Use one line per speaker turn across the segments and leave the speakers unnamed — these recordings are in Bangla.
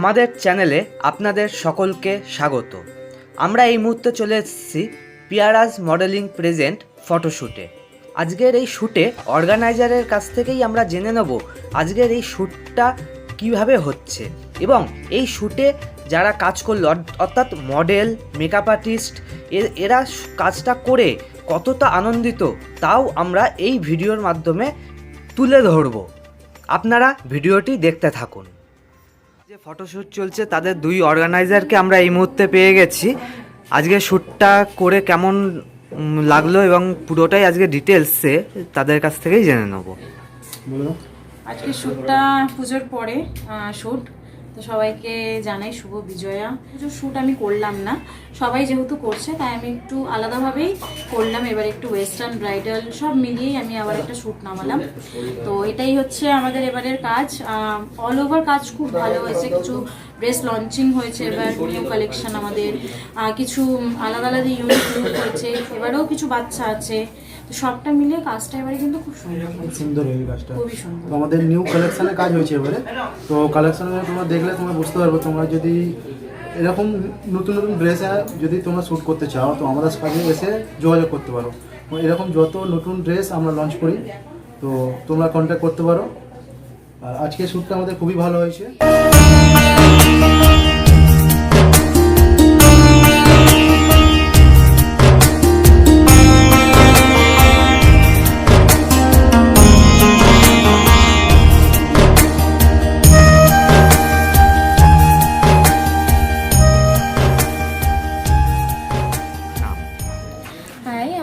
আমাদের চ্যানেলে আপনাদের সকলকে স্বাগত। আমরা এই মুহূর্তে চলে এসেছি পিয়ারাজ মডেলিং প্রেজেন্ট ফটোশ্যুটে। আজকের এই শ্যুটে অর্গানাইজারের কাছ থেকেই আমরা জেনে নেব আজকের এই শ্যুটটা কিভাবে হচ্ছে এবং এই শ্যুটে যারা কাজ করলো অর্থাৎ মডেল, মেকআপ আর্টিস্ট এরা কাজটা করে কতটা আনন্দিত তাও আমরা এই ভিডিওর মাধ্যমে তুলে ধরব। আপনারা ভিডিওটি দেখতে থাকুন। যে ফটোশ্যুট চলছে তাদের দুই অর্গানাইজারকে আমরা এই মুহূর্তে পেয়ে গেছি। আজকে শ্যুটটা করে কেমন লাগলো এবং পুরোটাই আজকে ডিটেলসে তাদের কাছ থেকেই জেনে নেব।
আজকে শ্যুটটা পুজোর পরে শ্যুট, তো সবাইকে জানাই শুভ বিজয়া। পুজোর শ্যুট আমি করলাম না, সবাই যেহেতু করছে তাই আমি একটু আলাদাভাবেই করলাম। এবার একটু ওয়েস্টার্ন ব্রাইডাল সব মিলিয়েই আমি আবার একটা শ্যুট নামালাম। তো এটাই হচ্ছে আমাদের এবারের কাজ। অল ওভার কাজ খুব ভালো হয়েছে। কিছু ড্রেস লঞ্চিং হয়েছে, এবার নিউ কালেকশন আমাদের, কিছু আলাদা আলাদা ইউনিক লুক হয়েছে, এবারেও কিছু বাচ্চা আছে। তো সবটা মিলিয়ে কাজটা এবারে কিন্তু খুব
সুন্দর হয়েছে কাজটা,
খুবই সুন্দর।
তো আমাদের নিউ কালেকশনের কাজ হয়েছে এবারে। তো কালেকশনগুলো তোমরা দেখলে তোমরা বুঝতে পারবে। তোমরা যদি এরকম নতুন নতুন ড্রেসে যদি তোমরা শ্যুট করতে চাও তো আমাদের কাছে এসে যোগাযোগ করতে পারো। এরকম যত নতুন ড্রেস আমরা লঞ্চ করি তো তোমরা কন্ট্যাক্ট করতে পারো। আর আজকে শ্যুটটা আমাদের খুবই ভালো হয়েছে।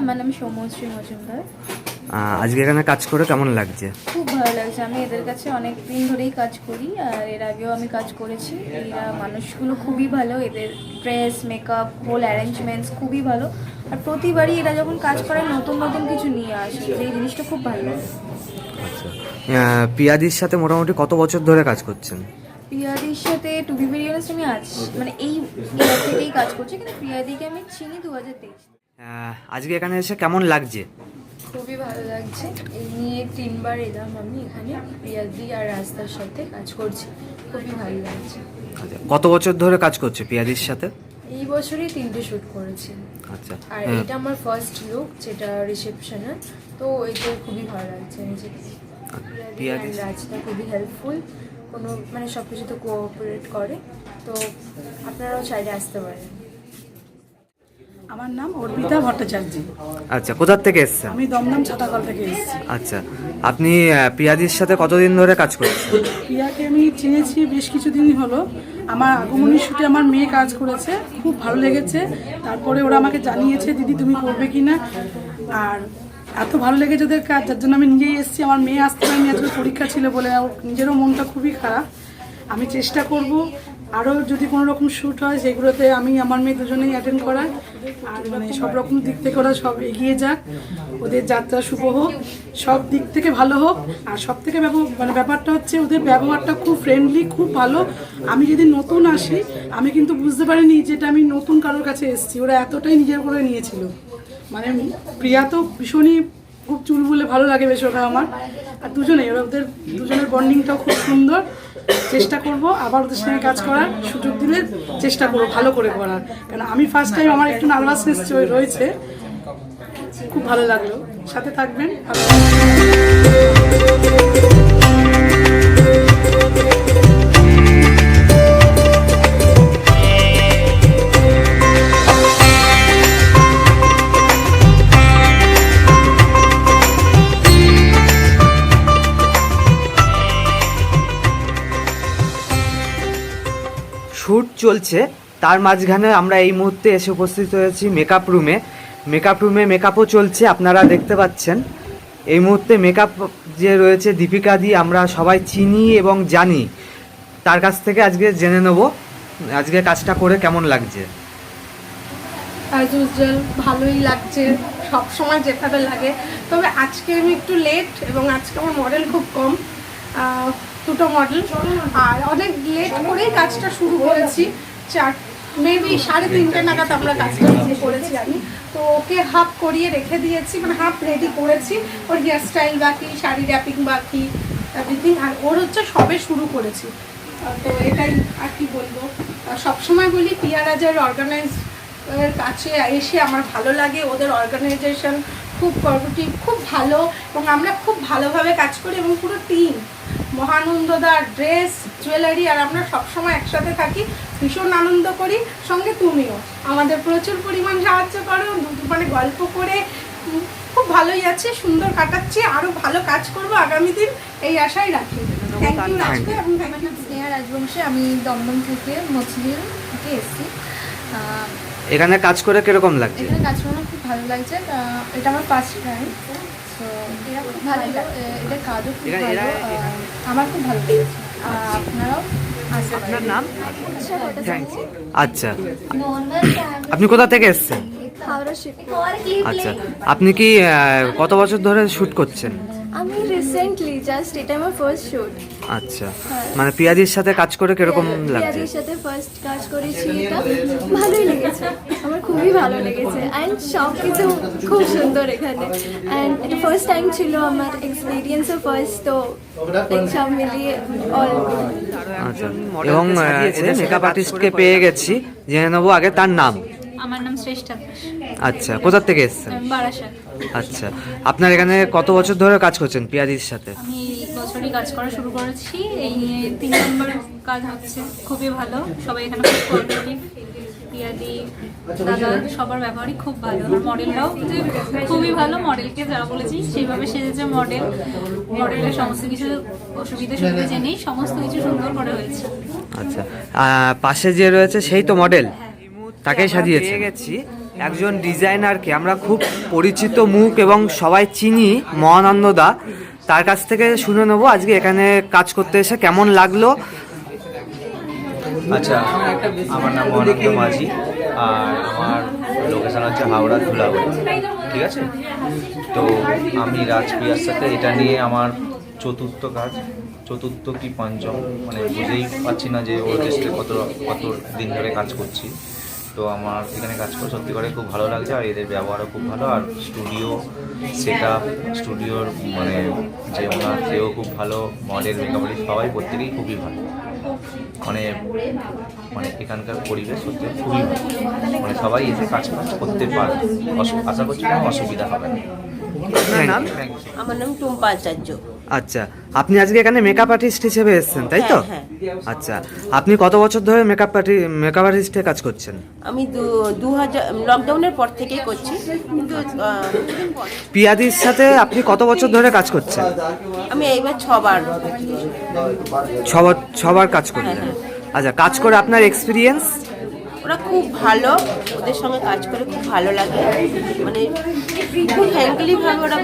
আমার নাম সৌম্যশ্রী মজুমদার।
আজকে এখানে কাজ করে কেমন লাগছে?
খুব ভালো লাগছে। আমি এদের কাছে অনেক দিন ধরেই কাজ করি, আর এর আগেও আমি কাজ করেছি। এরা মানুষগুলো খুবই ভালো, এদের ড্রেস, মেকআপ, হোল অ্যারেঞ্জমেন্টস খুবই ভালো। আর প্রতিবারই এরা যখন কাজ করে নতুন নতুন কিছু নিয়ে আসে, যে জিনিসটা খুব ভালো লাগে।
আচ্ছা, পিয়াদির সাথে মোটামুটি কত বছর ধরে কাজ করছেন?
প্রিয়াদির সাথে টু বি ভেরি অনেস্ট আমি আজ মানে এই ইয়ার থেকেই কাজ করছি, কিন্তু প্রিয়াদিকে আমি চিনি 2023।
আজকে এখানে এসে কেমন লাগছে?
খুবই ভালো লাগছে। এই নিয়ে 3 বার এলাম আমি এখানে, প্রিয়াদি আর রাস্তার সাথে কাজ করছি, খুবই ভালো লাগছে।
আচ্ছা, কত বছর ধরে কাজ করছে পিয়াদির সাথে?
এই বছরই 3টে শ্যুট করেছি।
আচ্ছা,
আর এটা আমার ফার্স্ট লুক, যেটা রিসেপশনের। তো এটা খুবই ভালো লাগছে নিজেকে।
পিয়াদি
রাজটা খুবই হেল্পফুল, কোনো মানে সব কিছুতে কোঅপারেট করে। তো আপনারাও চাইলে আসতে পারেন।
আমার নাম অর্পিতা ভট্টাচার্য।
আচ্ছা, কোথা থেকে এসেছেন?
আমি দমদম ছাতাকল থেকে এসেছি।
আচ্ছা, আপনি পিয়াদির সাথে কতদিন ধরে কাজ করছেন?
প্রিয়াকে আমি চিনেছি বেশ কিছুদিনই হলো। আমার আগমনী শ্যুটে আমার মেয়ে কাজ করেছে, খুব ভালো লেগেছে। তারপরে ওরা আমাকে জানিয়েছে দিদি তুমি করবে কি না, আর এত ভালো লেগেছে ওদের কাজ, যার জন্য আমি নিজেই এসেছি। আমার মেয়ে আসতে পারেনি, আজকে পরীক্ষা ছিল বলে। নিজেরও মনটা খুবই খারাপ। আমি চেষ্টা করব আরও যদি কোনো রকম শ্যুট হয় সেগুলোতে আমি আমার মেয়ে দুজনেই অ্যাটেন্ড করার, আর মানে সব রকম দিক থেকে ওরা সব এগিয়ে যাক, ওদের যাত্রা শুভ হোক, সব দিক থেকে ভালো হোক। আর সব থেকে মানে ব্যাপারটা হচ্ছে ওদের ব্যবহারটা খুব ফ্রেন্ডলি, খুব ভালো। আমি যদি নতুন আসি আমি কিন্তু বুঝতে পারিনি যেটা আমি নতুন কারোর কাছে এসেছি। ওরা এতটাই নিজের করে নিয়েছিল। মানে প্রিয়া তো ভীষণই খুব চুলবুলে ভালো লাগে বেশ ওরা আমার। আর দুজনেই ওদের দুজনের বন্ডিংটাও খুব সুন্দর। চেষ্টা করব আবার ওদের সঙ্গে কাজ করার, সুযোগ দিলে চেষ্টা করবো ভালো করে করার। কারণ আমি ফার্স্ট টাইম, আমার একটু নার্ভাসনেস রয়েছে। খুব ভালো লাগলো, সাথে থাকবেন।
শ্যুট চলছে, তার মাঝখানে আমরা এই মুহূর্তে এসে উপস্থিত হয়েছি মেকআপ রুমে। মেকআপও চলছে, আপনারা দেখতে পাচ্ছেন। এই মুহূর্তে মেকআপ যে রয়েছে দীপিকা দি, আমরা সবাই চিনি এবং জানি। তার কাছ থেকে আজকে জেনে নেব আজকে কাজটা করে কেমন লাগছে।
অ্যাজ ইউজুয়াল ভালোই লাগছে, সব সময় যেভাবে লাগে। তবে আজকে আমি একটু লেট, এবং আজকে আমার মডেল খুব কম, দুটো মডেল। আর অনেক লেট করেই কাজটা শুরু করেছি। মেবি 3:30 নাগাদ আমরা কাজটা শুরু করেছি আমি। তো ওকে হাফ করিয়ে রেখে দিয়েছি, মানে হাফ রেডি করেছি। ওর হেয়ার স্টাইল বাকি, শাড়ি র্যাপিং বাকি, এভরিথিং। আর ওর হচ্ছে সবে শুরু করেছি। তো এটাই আর কি বলবো। সবসময় বলি পিয়ারাজের অর্গানাইজ এর কাছে এসে আমার ভালো লাগে, ওদের অর্গানাইজেশন খুব কোঅপারেটিভ, খুব ভালো, এবং আমরা খুব ভালোভাবে কাজ করি এবং পুরো টিম মহানন্দদা ড্রেস জুয়েলারি আর আমরা সবসময় একসাথে থাকি, ভীষণ আনন্দ করি। সঙ্গে তুমিও আমাদের প্রচুর পরিমাণ সাহায্য করো, মানে গল্প করে খুব ভালোই আছে, সুন্দর কাটাচ্ছি, আরও ভালো কাজ করব আগামী দিন, এই আশাই রাখি। থ্যাংক ইউ রাজকে এবং থ্যাংক ইউ
স্নেহা রাজবংশী, আমি দমদম থেকে মছলিল থেকে এসেছি।
এখানে কাজ করে কিরকম লাগছে?
এখানে কাজ করে খুব ভালো লাগছে, এটা আমার ফার্স্ট টাইম। তো এরা খুব ভালো, এদের কাজও খুব ভালো, আমার খুব ভালো লেগেছে। আপনারাও আসতে পারেন।
আপনার নাম? আচ্ছা, আপনি কোথা থেকে এসেছেন?
হাওড়া শিফট।
আচ্ছা, আপনি কি কত বছর ধরে শ্যুট করছেন?
আমি রিসেন্টলি জাস্ট, এটা আমার ফার্স্ট শুট।
আচ্ছা, মানে পিয়াদির সাথে কাজ করে কিরকম লাগছে?
পিয়াদির সাথে ফার্স্ট কাজ করেছি, এটা ভালোই লেগেছে, আমার খুবই ভালো লেগেছে। অ্যান্ড সব কিছু খুব সুন্দর এখানে, অ্যান্ড এটা ফার্স্ট টাইম ছিল আমার, এক্সপিরিয়েন্সও ফার্স্ট, তো সব মিলিয়ে অল গুড।
আচ্ছা, এবং মেকআপ আর্টিস্টকে পেয়ে গেছি, জেনে নেবো আগে তার নাম।
আমার নাম শ্রেষ্ঠা দাস,
আচ্ছা, কোথা থেকে এসেছেন?
আমি বারাসাত।
আচ্ছা, আপনার এখানে কত বছর ধরে কাজ করছেন পিয়াদির সাথে?
আমি এই বছরই কাজ করা শুরু করেছি, এই নিয়ে 3 নম্বর কাজ হচ্ছে, খুবই ভালো, সবাই এখানে খুব কোঅপারেটিভ। পিয়াদি দাদা সবার ব্যবহারই খুব ভালো, আর মডেলরাও যে খুবই ভালো, মডেলকে যা বলেছি সেইভাবে সেজেছে মডেল, মডেলের সমস্ত কিছু অসুবিধা সুবিধা জেনেই সমস্ত কিছু সুন্দর করে হয়েছে।
আচ্ছা, পাশে যে রয়েছে সেই তো মডেল, তাকেই সাজিয়েছে গেছি। একজন ডিজাইনারকে আমরা খুব পরিচিত মুখ এবং সবাই চিনি, মহানন্দদা, তার কাছ থেকে শুনে নেবো আজকে এখানে কাজ করতে এসে কেমন লাগলো।
আচ্ছা, আমার নাম মহানন্দ মাঝি, আর আমার লোকেশন হচ্ছে হাওড়া ধুলাবাড়ি, ঠিক আছে? তো আমি রাজপ্রিয়ার সাথে এটা নিয়ে আমার চতুর্থ কি পঞ্চম, মানে বুঝেই পাচ্ছি না যে ওর দেশে কত দিন ধরে কাজ করছি। তো আমার এখানে কাজ করে সত্যি করে খুব ভালো লাগছে, আর এদের ব্যবহারও খুব ভালো, আর স্টুডিওর মানে যে ওনার সেও খুব ভালো, মডেল মেকআপ আর্টিস্ট সবাই প্রত্যেকেই খুবই ভালো, মানে এখানকার পরিবেশ সত্যি খুবই ভালো, মানে সবাই এসে কাজ করতে পারে, আশা করছি কোনো অসুবিধা হবে না।
আমার নাম টুম্পা আচার্য।
আচ্ছা, আপনি আজকে এখানে মেকআপ আর্টিস্ট হিসেবে এসেছেন, তাই তো?
হ্যাঁ।
আচ্ছা, আপনি কত বছর ধরে মেকআপ আর্টিস্টের কাজ করছেন?
আমি 2000 লকডাউনের পর থেকেই করছি, কিন্তু
পিয়াদির সাথে আপনি কত বছর ধরে কাজ করছেন?
আমি এইবার 6 বার।
ছবার কাজ করলেন। আচ্ছা, কাজ করে আপনার এক্সপিরিয়েন্স?
ওরা খুব ভালো, ওদের সঙ্গে কাজ করে খুব ভালো লাগে, মানে খুব ফ্র্যাঙ্কলি ভাবে ওরা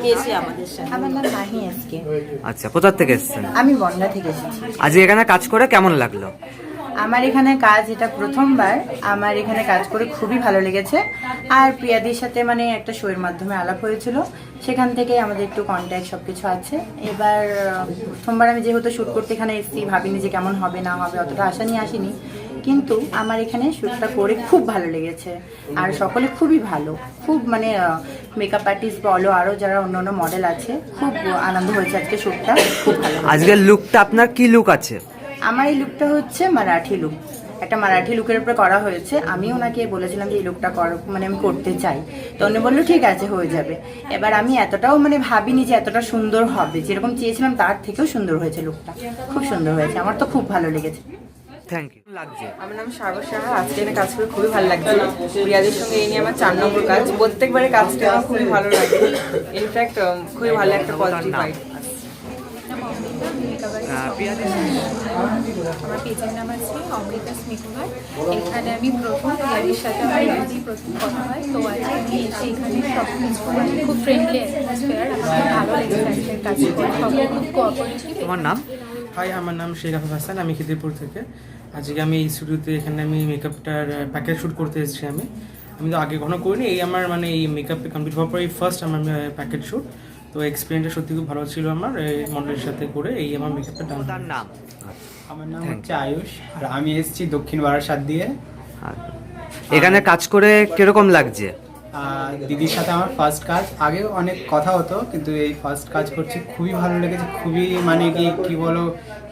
নিয়েছে আমাদের সাথে।
আমার নাম মাহি আজকে।
আচ্ছা, কোথা থেকে এসেছেন?
আমি বনগা থেকে এসেছি।
আজকে এখানে কাজ করে কেমন লাগলো?
আমার এখানে কাজ, এটা প্রথমবার আমার এখানে কাজ করে খুবই ভালো লেগেছে। আর প্রিয়াদির সাথে মানে একটা শোয়ের মাধ্যমে আলাপ হয়েছিল, সেখান থেকে আমাদের একটু কন্ট্যাক্ট সব কিছু আছে। এবার প্রথমবার আমি যেহেতু শ্যুট করতে এখানে এসেছি, ভাবিনি যে কেমন হবে না হবে, অতটা আশা নিয়ে আসিনি, কিন্তু আমার এখানে শ্যুটটা করে খুব ভালো লেগেছে। আর সকলে খুবই ভালো, খুব মানে মেকআপ আর্টিস্ট বলো, আরও যারা অন্য মডেল আছে, খুব আনন্দ হয়েছে আজকে শ্যুটটা, খুব ভালো।
আজকের লুকটা আপনার কি লুক আছে?
আমার এই লুকটা হচ্ছে মারাঠি লুক, একটা মারাঠি লুকের উপরে করা হয়েছে। আমি ওনাকে বলেছিলাম যে এই লুকটা মানে আমি করতে চাই, তো উনি বললো ঠিক আছে, হয়ে যাবে। এবার আমি এতটাও মানে ভাবিনি যে এতটা সুন্দর হবে, যেরকম চেয়েছিলাম তার থেকেও সুন্দর হয়েছে লুকটা, খুব সুন্দর হয়েছে, আমার তো খুব ভালো লেগেছে।
Thank you. লাগছে
আমার নাম সাগর সাহা, আজকে এনে কাজ করে খুবই ভালো লাগছে। প্রিয়াদের সঙ্গে এই নিয়ে আমার 4 নম্বর কাজ, প্রত্যেকবারে কাজটা আমার খুবই ভালো লাগে, ইনফ্যাক্ট খুবই ভালো একটা পজিটিভ ভাইব।
আমার পেজের নাম আছে অমৃতা স্মিকুমার। এখানে আমি প্রথম পিয়াদির সাথে আমার প্রথম কথা হয়, তো আজকে আমি এসে এখানে সব কিছু খুব ফ্রেন্ডলি অ্যাটমসফিয়ার, আমার খুব ভালো লেগেছে আজকের কাজ করে, সবাই খুব কোঅপারেটিভ।
তোমার নাম?
হাই, আমার নাম শেখ আফাফ হাসান, আমি খিদিরপুর থেকে। আজকে আমি এই স্টুডিওতে এখানে আমি মেকআপটার প্যাকেজ শ্যুট করতে এসেছি। আমি তো আগে কখনো করিনি, এই আমার মানে এই মেকআপ কমপ্লিট হওয়ার পরে ফার্স্ট আমার প্যাকেজ শ্যুট, তো এক্সপিরিয়েন্সটা সত্যি খুব ভালো ছিল আমার, এই মডেলের সাথে করে এই আমার মেকআপটা ডান।
তার নাম?
আমার নাম হচ্ছে আয়ুষ, আর আমি এসেছি দক্ষিণ বারাসাত দিয়ে।
এখানে কাজ করে কিরকম লাগছে?
দিদির সাথে আমার ফার্স্ট কাজ, আগে অনেক কথা হতো, কিন্তু এই ফার্স্ট কাজ করছি, খুবই ভালো লেগেছে, খুবই মানে কি বলো,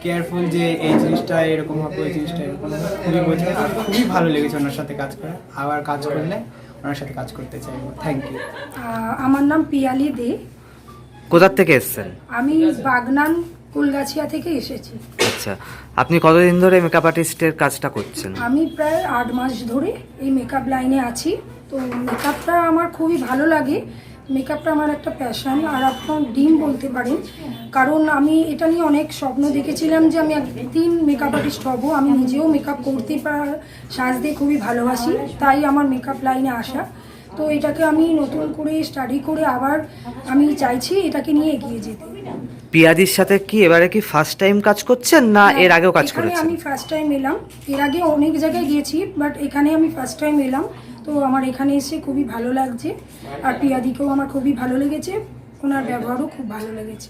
কেয়ারফুল যে এই জিনিসটা এরকম হবে, ওই জিনিসটা এরকম হবে, খুবই বোঝে। আর খুবই ভালো লেগেছে ওনার সাথে কাজ করে, আবার কাজ করলে ওনার সাথে কাজ করতে চাইবো। Thank you.
আমার নাম পিয়ালি দে।
কোথার থেকে এসেছেন?
আমি বাগনান কুলগাছিয়া থেকে এসেছি।
আচ্ছা, আপনি কতদিন ধরে মেকআপ আর্টিস্টের কাজটা করছেন?
আমি প্রায় 8 মাস ধরে এই মেকআপ লাইনে আছি। তো মেকআপটা আমার খুবই ভালো লাগে। মেকআপটা আমার একটা প্যাশন আর আপনার ড্রিম বলতে পারেন, কারণ আমি এটা নিয়ে অনেক স্বপ্ন দেখেছিলাম যে আমি একদিন মেকআপ আর্টিস্ট হব। আমি নিজেও মেকআপ করতে সাজতে খুবই ভালোবাসি, তাই আমার মেকআপ লাইনে আসা। তো এটাকে আমি নতুন করে স্টাডি করে আবার আমি চাইছি এটাকে নিয়ে এগিয়ে যেতে।
পিয়াদির সাথে কি এবারে কি ফার্স্ট টাইম কাজ করছেন না এর আগেও কাজ
এখানে
করেছেন?
আমি ফার্স্ট টাইম এলাম, এর আগে অনেক জায়গায় গিয়েছি, বাট এখানে আমি ফার্স্ট টাইম এলাম। তো আমার এখানে এসে খুবই ভালো লাগছে, আর পিয়াদিকেও আমার খুবই ভালো লেগেছে, ওনার ব্যবহারও খুব ভালো লেগেছে।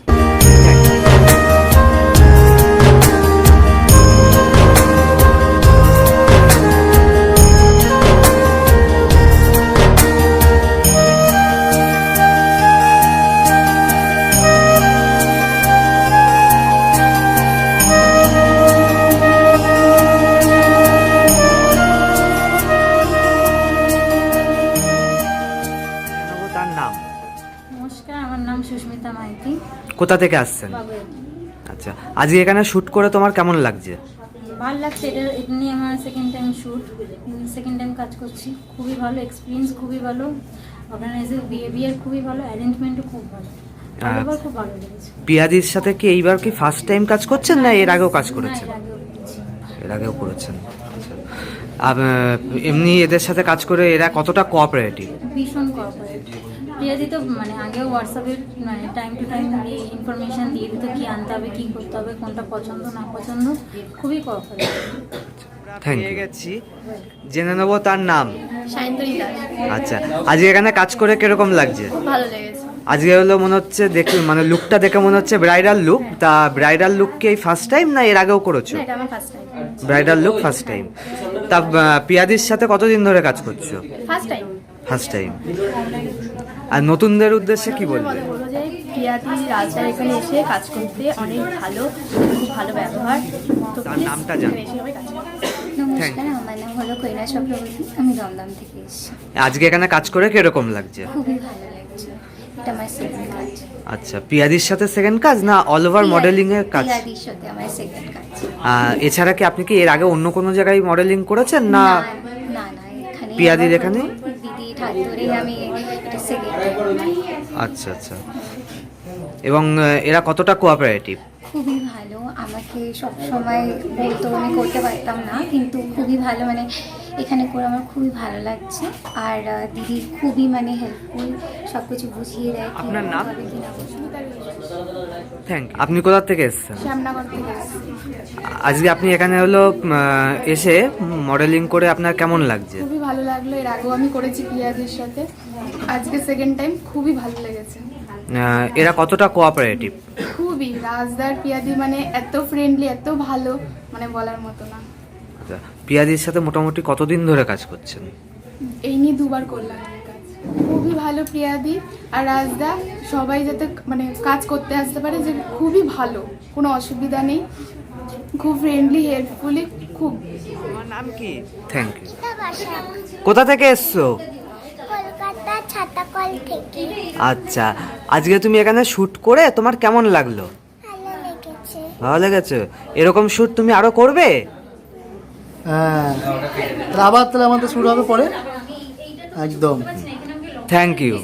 তার নাম?
নমস্কার, আমার নাম সুস্মিতা মাইতি।
কোথা থেকে আসছেন?
বাবুয়াদি।
আচ্ছা, আজকে এখানে শুট করে তোমার কেমন লাগছে?
ভালো লাগছে, এটা নিয়ে আমার second time shoot, second time কাজ করছি। খুবই ভালো এক্সপিরিয়েন্স, খুবই ভালো অর্গানাইজার, বিহেভিয়ার খুবই ভালো, অ্যারেঞ্জমেন্টও খুব ভালো, আমার খুব ভালো লেগেছে।
পিয়াদির সাথে কি এইবার কি ফার্স্ট টাইম কাজ করছেন না এর আগেও কাজ করেছেন?
এর আগেও করেছি।
এর আগেও করেছেন। আচ্ছা, এমনি এদের সাথে কাজ করে এরা কতটা কোঅপারেটিভ?
ভীষণ কোঅপারেট। প্রিয়াদি তো মানে আগেও হোয়াটসঅ্যাপে মানে টাইম টু টাইম ইনফরমেশন দিয়ে দিত, কি আনতে হবে, কি করতে হবে, কোনটা পছন্দ না পছন্দ, খুবই কোঅপারেটিভ।
Thank you. গেছি, জেনে নেবো তার নাম।
সায়ন্তনী দাস।
আচ্ছা, আজকে এখানে কাজ করে কিরকম লাগছে?
খুব ভালো লেগেছে।
আজকে হলো মনে হচ্ছে দেখে, মানে লুকটা দেখে মনে হচ্ছে ব্রাইডাল লুক। তা ব্রাইডাল লুক কি এই ফার্স্ট টাইম না এর আগেও করেছো?
এটা আমার first time.
Bridal look first time. তা পিয়াদির সাথে কতদিন ধরে কাজ করছো?
First time.
First time. আর নতুনদের উদ্দেশ্যে কি বলবে?
বলবো যে পিয়াদি রাজদার এখানে এসে কাজ করতে অনেক ভালো, খুব ভালো ব্যবহার। তো
তার নামটা জানো?
এসে সবাই কাজ করতে।
নমস্কার, আমার নাম হলো কৈলা চক্রবর্তী, আমি দমদম থেকে এসেছি।
আজকে এখানে কাজ করে কিরকম লাগছে?
খুবই ভালো লাগছে, এটা আমার সেকেন্ড কাজ।
আচ্ছা, পিয়াদির সাথে সেকেন্ড কাজ না অল ওভার মডেলিং এর কাজ?
পিয়াদির সাথে আমার সেকেন্ড কাজ।
এছাড়া কি আপনি কি এর আগে অন্য কোনো জায়গায় মডেলিং করেছেন না?
না না, এখানে
পিয়াদির এখানে?
দিদির হাত ধরে আমি এটা সেকেন্ড টাইম।
আচ্ছা আচ্ছা। এবং এরা কতটা কোঅপারেটিভ?
খুবই ভালো, আমাকে সব সময় বলতো, আমি করতে পারতাম না, কিন্তু খুবই ভালো, মানে এখানে করে আমার খুবই ভালো লাগছে। আর দিদি খুবই মানে হেল্পফুল, সব কিছু বুঝিয়ে দেয়।
আপনার নাম? Thank you. আপনি কোথা থেকে এসেছেন?
শ্যামনগর থেকে এসেছি।
আজকে আপনি এখানে হলো এসে মডেলিং করে আপনার কেমন লাগছে?
খুবই ভালো লাগলো, এর আগেও আমি করেছি পিয়াদির সাথে, আজকে সেকেন্ড টাইম, খুবই ভালো লেগেছে।
এরা কতটা কোঅপারেটিভ?
খুবই, রাজদার পিয়াদি মানে এত ফ্রেন্ডলি, এত ভালো, মানে বলার মতো না।
পিয়াদির সাথে মোটামুটি কতদিন ধরে কাজ করছেন?
এই নিয়ে 2 বার করলাম এই কাজ। খুবই ভালো প্রিয়াদি আর রাজদা, সবাই যাতে মানে কাজ করতে আসতে পারে, যে খুবই ভালো, কোনো অসুবিধা নেই, খুব ফ্রেন্ডলি, হেল্পফুলি, খুব।
আমার নাম কি? Thank you. কোথা থেকে এসছো?
কলকাতা ছাতাকল থেকে।
আচ্ছা, আজকে তুমি এখানে শুট করে তোমার কেমন লাগলো?
ভালো লেগেছে।
ভালো লেগেছে? এরকম শুট তুমি আরো করবে?
হ্যাঁ, আবার তাহলে আমাদের শুরু হবে পরে। একদম।
Thank you.